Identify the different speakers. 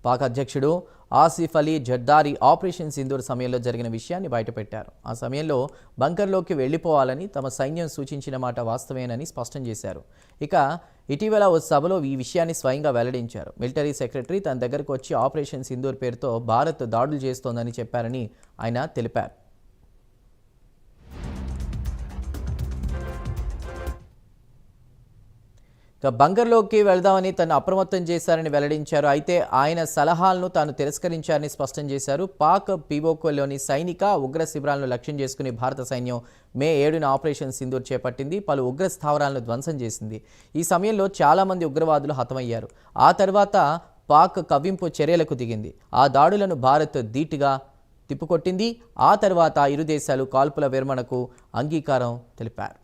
Speaker 1: పాక్ అధ్యక్షుడు ఆసిఫ్ అలీ జర్దారీ ఆపరేషన్ సింధూర్ సమయంలో జరిగిన విషయాన్ని బయటపెట్టారు. ఆ సమయంలో బంకర్లోకి వెళ్లిపోవాలని తమ సైన్యం సూచించిన మాట వాస్తవేనని స్పష్టం చేశారు. ఇక ఇటీవల ఓ సభలో ఈ విషయాన్ని స్వయంగా వెల్లడించారు. మిలిటరీ సెక్రటరీ తన దగ్గరకు వచ్చి ఆపరేషన్ సింధూర్ పేరుతో భారత్ దాడులు చేస్తోందని చెప్పారని ఆయన తెలిపారు. ఇక బంకర్లోకి వెళ్దామని తను అప్రమత్తం చేశారని వెల్లడించారు. అయితే ఆయన సలహాలను తాను తిరస్కరించారని స్పష్టం చేశారు. పాక్ పీఓకేలోని సైనిక ఉగ్ర శిబిరాలను లక్ష్యం చేసుకుని భారత సైన్యం మే 7న ఆపరేషన్ సింధూర్ చేపట్టింది. పలు ఉగ్ర స్థావరాలను ధ్వంసం చేసింది. ఈ సమయంలో చాలామంది ఉగ్రవాదులు హతమయ్యారు. ఆ తర్వాత పాక్ కవ్వింపు చర్యలకు దిగింది. ఆ దాడులను భారత్ ధీటుగా తిప్పుకొట్టింది. ఆ తర్వాత ఇరు దేశాలు కాల్పుల విరమణకు అంగీకారం తెలిపారు.